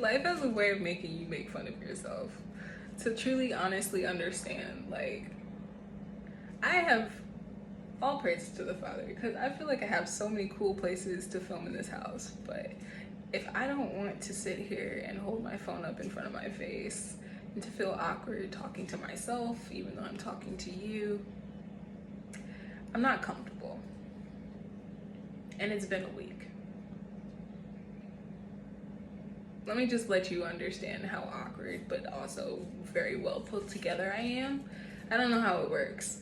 Life has a way of making you make fun of yourself. To truly, honestly understand, like, I have all praise to the Father because I feel like I have so many cool places to film in this house. But if I don't want to sit here and hold my phone up in front of my face and to feel awkward talking to myself, even though I'm talking to you, I'm not comfortable. And it's been a week. Let me just let you understand how awkward but also very well put together I am. I don't know how it works.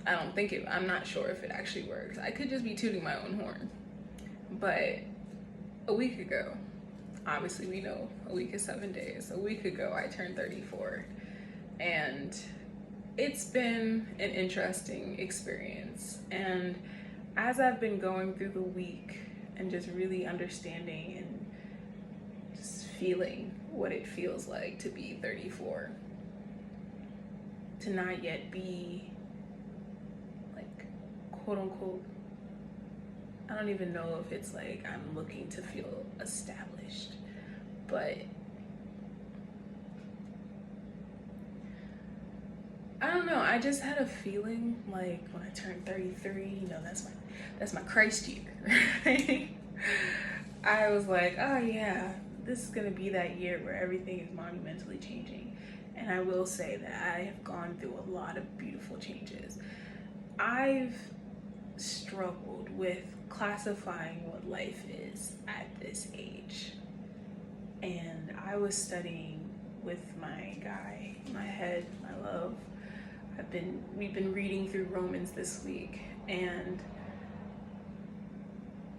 I'm not sure if it actually works. I could just be tooting my own horn. But a week ago, obviously we know a week is 7 days. A week ago I turned 34, and it's been an interesting experience. And as I've been going through the week and just really understanding and just feeling what it feels like to be 34, to not yet be like, quote unquote, I don't even know if it's like I'm looking to feel established, but I don't know. I just had a feeling like when I turned 33, you know, that's my Christ year, right? I was like, oh yeah, this is gonna be that year where everything is monumentally changing. And I will say that I have gone through a lot of beautiful changes. I've struggled with classifying what life is at this age. And I was studying with my guy, my head, my love. We've been reading through Romans this week, and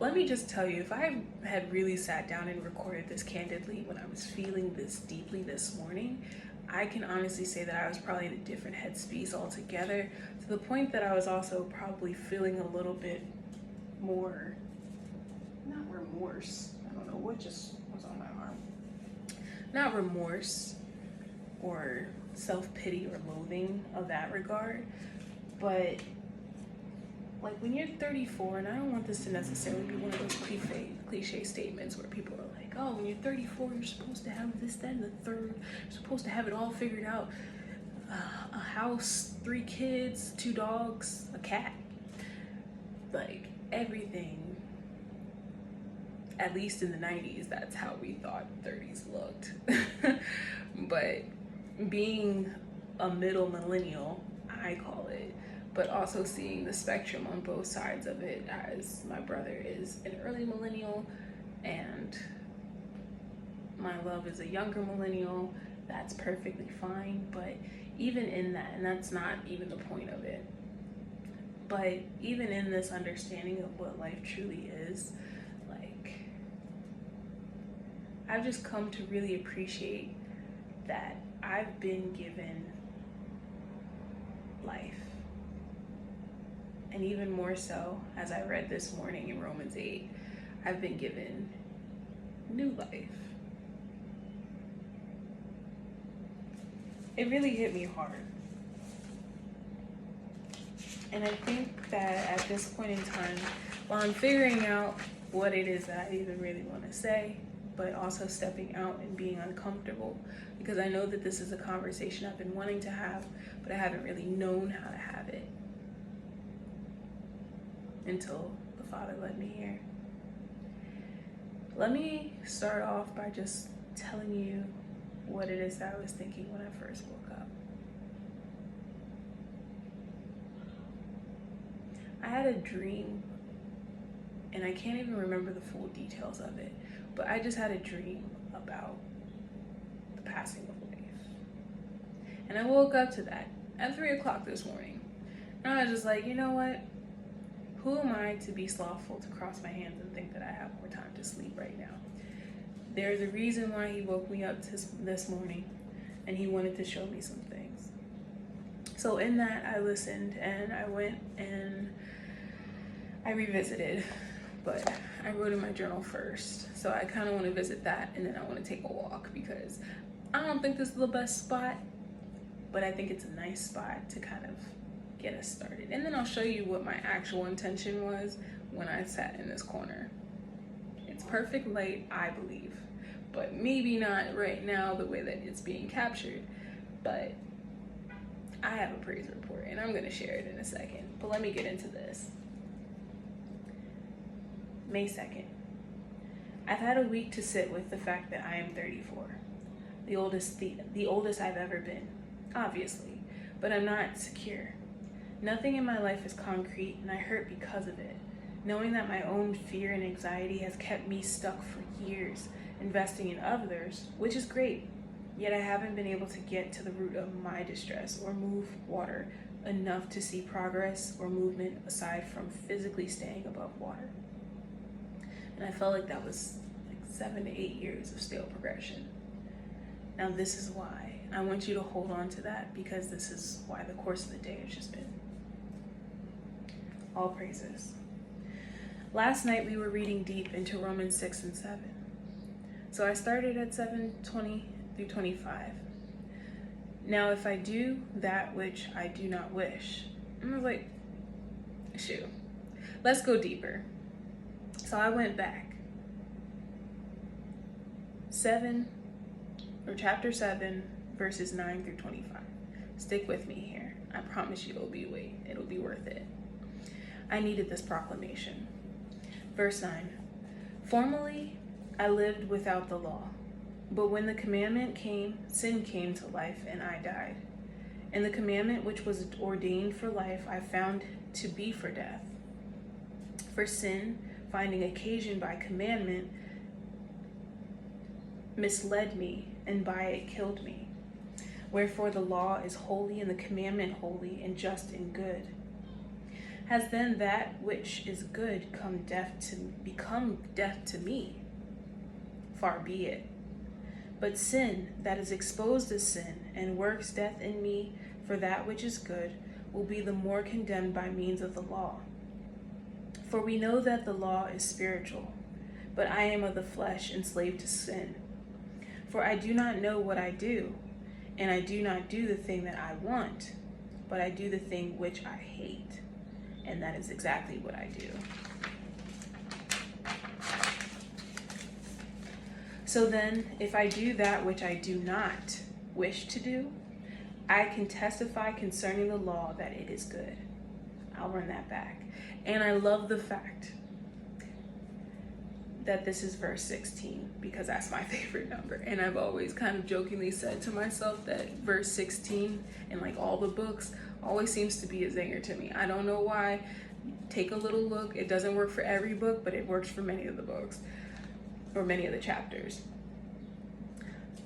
let me just tell you, if I had really sat down and recorded this candidly when I was feeling this deeply this morning, I can honestly say that I was probably in a different headspace altogether, to the point that I was also probably feeling a little bit more, not remorse, I don't know what just was on my arm, not remorse or self-pity or loathing of that regard, but like when you're 34, and I don't want this to necessarily be one of those cliche statements where people are like, oh, when you're 34, you're supposed to have this, that, and the third. You're supposed to have it all figured out. A house, 3 kids, 2 dogs, a cat. Like everything, at least in the 90s, that's how we thought 30s looked. But being a middle millennial, I call it, but also seeing the spectrum on both sides of it, as my brother is an early millennial and my love is a younger millennial, that's perfectly fine. But even in that, and that's not even the point of it, but even in this understanding of what life truly is, like, I've just come to really appreciate that I've been given life. And even more so, as I read this morning in Romans 8, I've been given new life. It really hit me hard. And I think that at this point in time, while I'm figuring out what it is that I even really want to say, but also stepping out and being uncomfortable, because I know that this is a conversation I've been wanting to have, but I haven't really known how to have it until the Father led me here. Let me start off by just telling you what it is that I was thinking when I first woke up. I had a dream, and I can't even remember the full details of it, but I just had a dream about the passing of life. And I woke up to that at 3 o'clock this morning. And I was just like, you know what? Who am I to be slothful to cross my hands and think that I have more time to sleep right now? There's a reason why he woke me up this morning, and he wanted to show me some things. So in that, I listened, and I went and I revisited, but I wrote in my journal first. So I kind of want to visit that, and then I want to take a walk, because I don't think this is the best spot, but I think it's a nice spot to kind of get us started. And then I'll show you what my actual intention was when I sat in this corner. It's perfect light, I believe, but maybe not right now the way that it's being captured. But I have a praise report, and I'm going to share it in a second. But let me get into this. May 2nd. I've had a week to sit with the fact that I am 34. The oldest I've ever been, obviously, but I'm not secure. Nothing in my life is concrete, and I hurt because of it. Knowing that my own fear and anxiety has kept me stuck for years, investing in others, which is great. Yet I haven't been able to get to the root of my distress or move water enough to see progress or movement aside from physically staying above water. And I felt like that was like 7 to 8 years of stale progression. Now this is why. I want you to hold on to that, because this is why the course of the day has just been. All praises. Last night we were reading deep into Romans 6 and 7. So I started at 7:20 through 25. Now if I do that which I do not wish. And I was like, shoot, let's go deeper. So I went back. Chapter 7, verses 9 through 25. Stick with me here. I promise you it'll be worth it. I needed this proclamation. Verse 9. Formerly I lived without the law, but when the commandment came, sin came to life and I died. And the commandment which was ordained for life I found to be for death. For sin, finding occasion by commandment, misled me, and by it killed me. Wherefore the law is holy, and the commandment holy, and just and good. Has then that which is good become death to me? Far be it. But sin, that is exposed as sin, and works death in me for that which is good, will be the more condemned by means of the law. For we know that the law is spiritual, but I am of the flesh, enslaved to sin. For I do not know what I do, and I do not do the thing that I want, but I do the thing which I hate. And that is exactly what I do. So then, if I do that which I do not wish to do, I can testify concerning the law that it is good. I'll run that back. And I love the fact that this is verse 16, because that's my favorite number. And I've always kind of jokingly said to myself that verse 16 in like all the books always seems to be a zinger to me. I don't know why. Take a little look. It doesn't work for every book, but it works for many of the books or many of the chapters.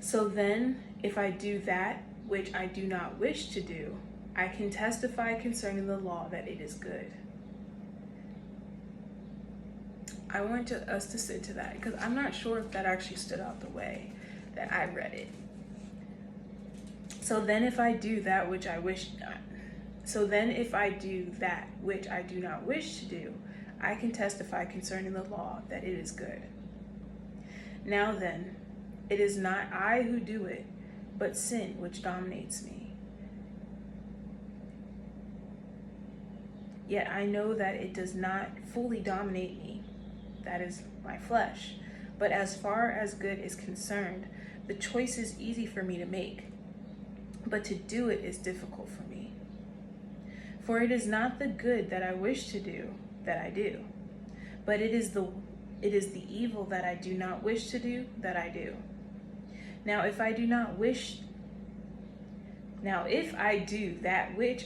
So then, if I do that which I do not wish to do, I can testify concerning the law that it is good. I want us to sit to that, because I'm not sure if that actually stood out the way that I read it. So then if I do that which I wish not. So then if I do that which I do not wish to do, I can testify concerning the law that it is good. Now then, it is not I who do it, but sin which dominates me. Yet I know that it does not fully dominate me. That is my flesh. But as far as good is concerned, the choice is easy for me to make, but to do it is difficult for me. For it is not the good that I wish to do that I do, but it is the evil that I do not wish to do that I do. Now if I do that which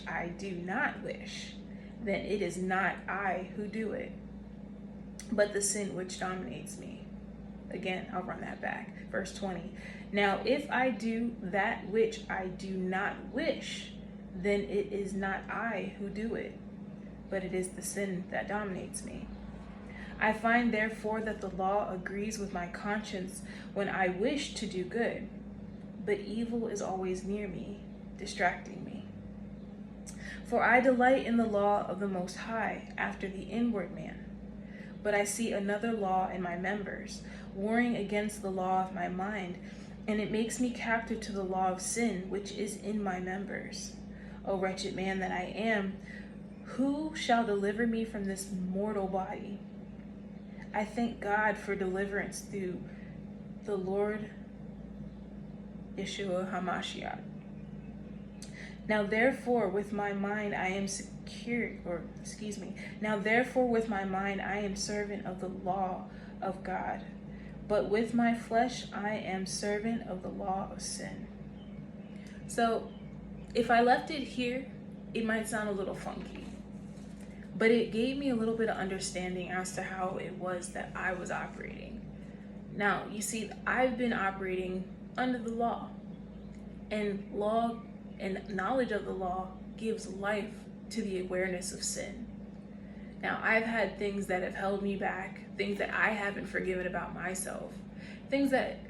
I do not wish, then it is not I who do it, but the sin which dominates me. Again, I'll run that back. Verse 20. Now, if I do that which I do not wish, then it is not I who do it, but it is the sin that dominates me. I find, therefore, that the law agrees with my conscience when I wish to do good, but evil is always near me, distracting me. For I delight in the law of the Most High after the inward man. But I see another law in my members, warring against the law of my mind, and it makes me captive to the law of sin, which is in my members. O wretched man that I am, who shall deliver me from this mortal body? I thank God for deliverance through the Lord Yeshua HaMashiach. Now therefore with my mind I am now therefore with my mind I am servant of the law of God, but with my flesh I am servant of the law of sin. So if I left it here, it might sound a little funky, but it gave me a little bit of understanding as to how it was that I was operating. Now, you see, I've been operating under the law, and law and knowledge of the law gives life to the awareness of sin. Now, I've had things that have held me back, things that I haven't forgiven about myself, things that,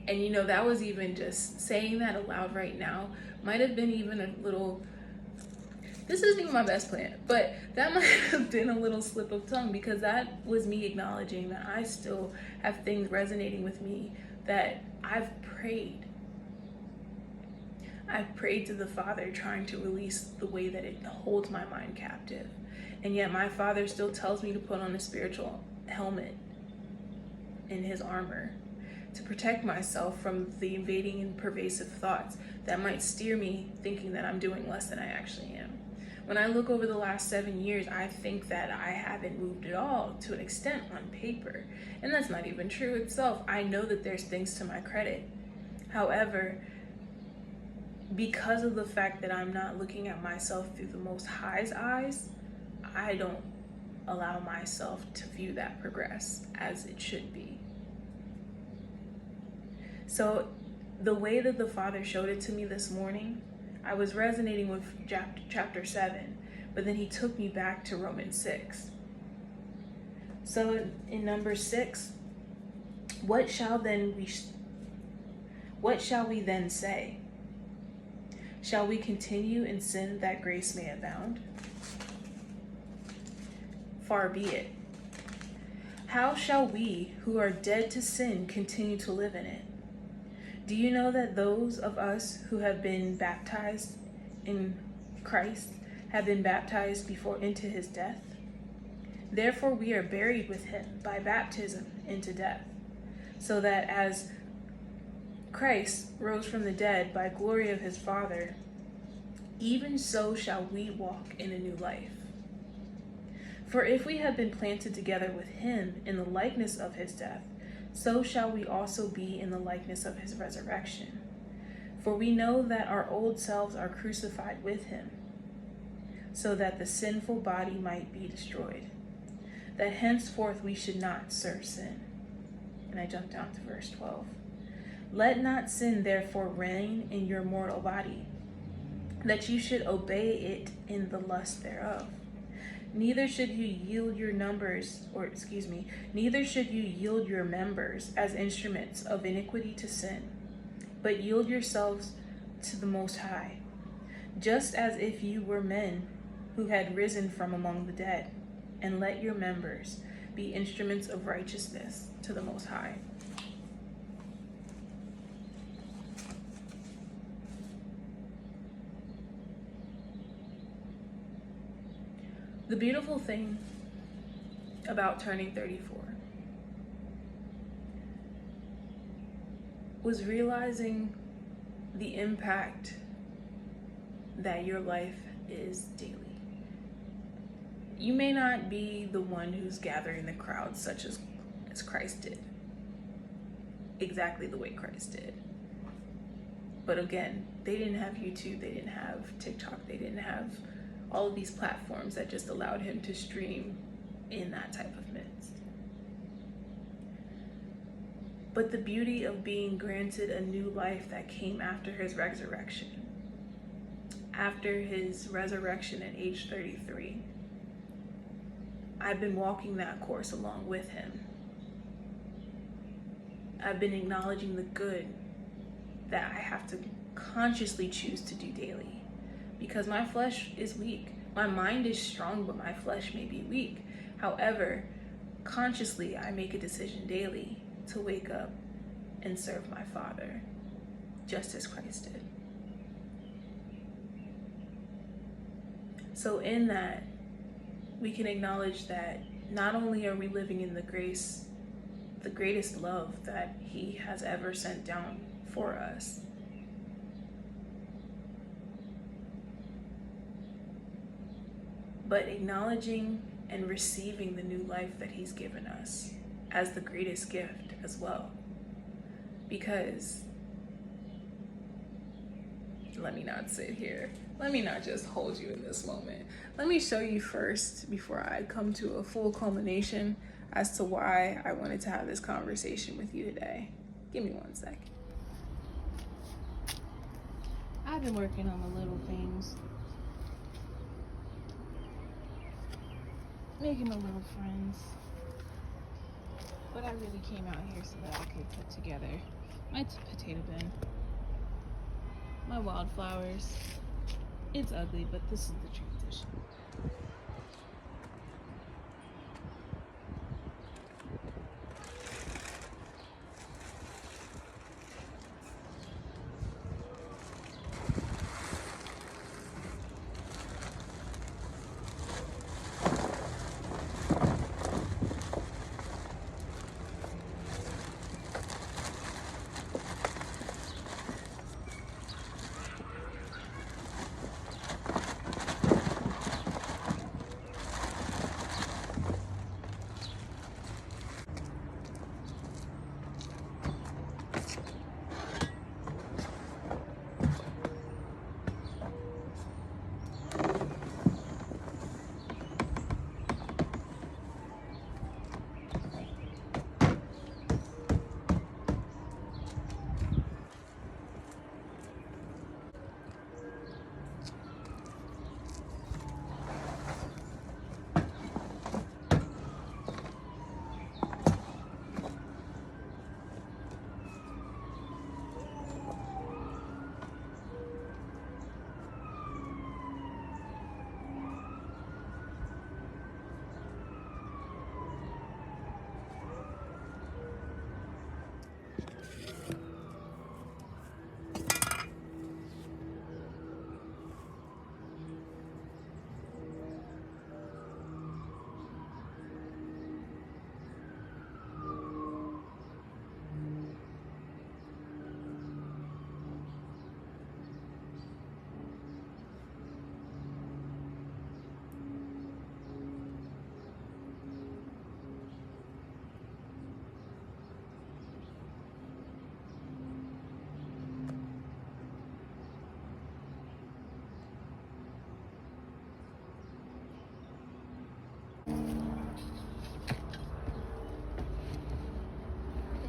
and you know, that was even just saying that aloud right now might have been even a little, this isn't even my best plan, but that might have been a little slip of tongue, because that was me acknowledging that I still have things resonating with me that I've prayed to the Father, trying to release the way that it holds my mind captive. And yet my Father still tells me to put on a spiritual helmet in his armor to protect myself from the invading and pervasive thoughts that might steer me thinking that I'm doing less than I actually am. When I look over the last 7 years, I think that I haven't moved at all to an extent on paper. And that's not even true itself. I know that there's things to my credit. However, because of the fact that I'm not looking at myself through the Most High's eyes, I don't allow myself to view that progress as it should be. So the way that the Father showed it to me this morning, I was resonating with chapter 7, but then he took me back to Romans 6. So in number 6, what shall we then say? Shall we continue in sin that grace may abound? Far be it. How shall we who are dead to sin continue to live in it? Do you know that those of us who have been baptized in Christ have been baptized before into his death? Therefore we are buried with him by baptism into death, so that as Christ rose from the dead by glory of his Father, even so shall we walk in a new life. For if we have been planted together with him in the likeness of his death, so shall we also be in the likeness of his resurrection. For we know that our old selves are crucified with him, so that the sinful body might be destroyed, that henceforth we should not serve sin. And I jump down to verse 12. Let not sin therefore reign in your mortal body, that you should obey it in the lust thereof. Neither should you yield your members as instruments of iniquity to sin, but yield yourselves to the Most High, just as if you were men who had risen from among the dead, and let your members be instruments of righteousness to the Most High. The beautiful thing about turning 34 was realizing the impact that your life is daily. You may not be the one who's gathering the crowd such as Christ did, exactly the way Christ did. But again, they didn't have YouTube, they didn't have TikTok, they didn't have all of these platforms that just allowed him to stream in that type of midst. But the beauty of being granted a new life that came after his resurrection. After his resurrection at age 33, I've been walking that course along with him. I've been acknowledging the good that I have to consciously choose to do daily. Because my flesh is weak. My mind is strong, but my flesh may be weak. However, consciously, I make a decision daily to wake up and serve my Father, just as Christ did. So in that, we can acknowledge that not only are we living in the grace the greatest love that He has ever sent down for us. But acknowledging and receiving the new life that He's given us as the greatest gift as well. Because let me not sit here. Let me not just hold you in this moment. Let me show you first before I come to a full culmination as to why I wanted to have this conversation with you today. Give me 1 second. I've been working on the little things. Making my little friends. But I really came out here so that I could put together my potato bin. My wildflowers. It's ugly, but this is the transition.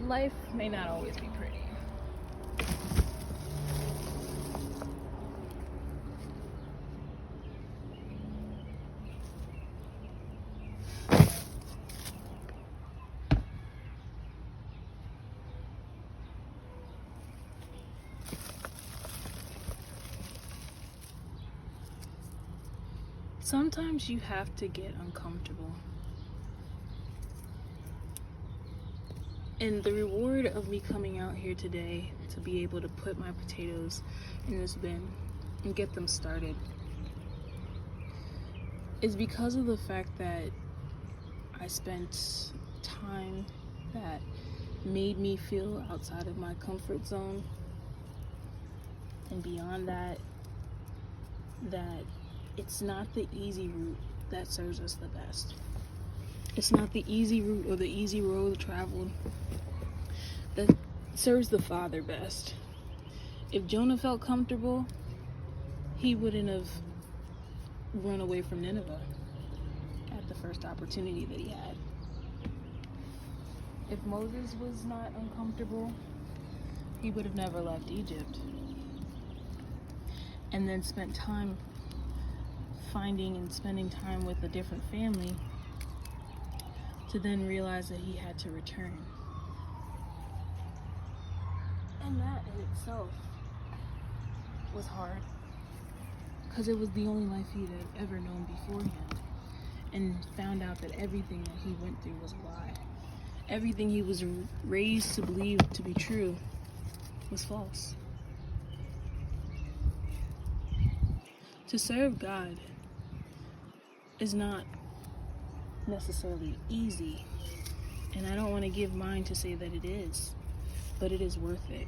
Life may not always be pretty. Sometimes you have to get uncomfortable. And the reward of me coming out here today to be able to put my potatoes in this bin and get them started is because of the fact that I spent time that made me feel outside of my comfort zone, and beyond that, that it's not the easy route that serves us the best. It's not the easy route or the easy road traveled that serves the Father best. If Jonah felt comfortable, he wouldn't have run away from Nineveh at the first opportunity that he had. If Moses was not uncomfortable, he would have never left Egypt and then spent time finding and spending time with a different family to then realize that he had to return. And that in itself was hard, because it was the only life he had ever known beforehand, and found out that everything that he went through was a lie. Everything he was raised to believe to be true was false. To serve God is not necessarily easy, And I don't want to give mine to say that it is, but it is worth it.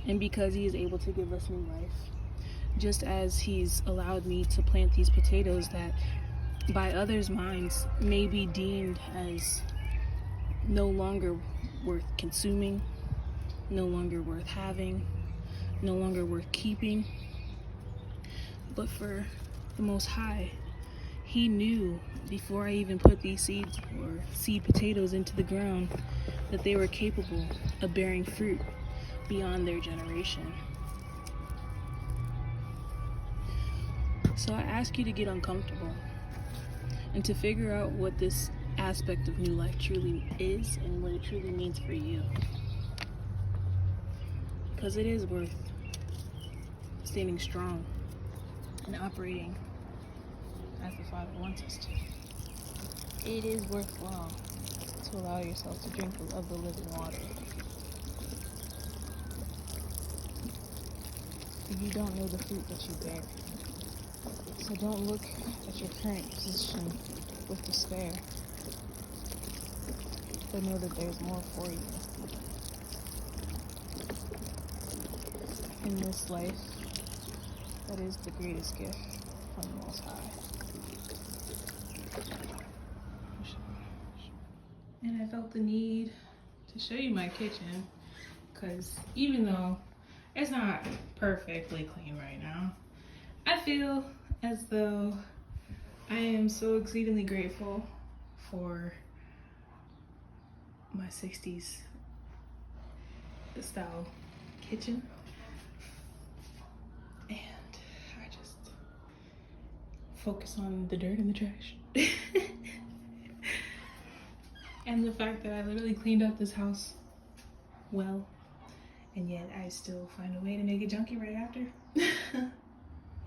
And because he is able to give us new life, just as he's allowed me to plant these potatoes that by others' minds may be deemed as no longer worth consuming, no longer worth having, no longer worth keeping. But for the Most High, he knew before I even put these seeds or seed potatoes into the ground that they were capable of bearing fruit beyond their generation. So I ask you to get uncomfortable and to figure out what this aspect of new life truly is and what it truly means for you. Because it is worth standing strong and operating as the Father wants us to. It is worthwhile to allow yourself to drink of the living water. You don't know the fruit that you bear. So don't look at your current position with despair, but know that there's more for you. In this life, that is the greatest gift from the Most High. And I felt the need to show you my kitchen, because even though it's not perfectly clean right now, I feel as though I am so exceedingly grateful for my 60s style kitchen. And I just focus on the dirt and the trash. And the fact that I literally cleaned up this house well, and yet I still find a way to make it junky right after.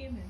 Amen.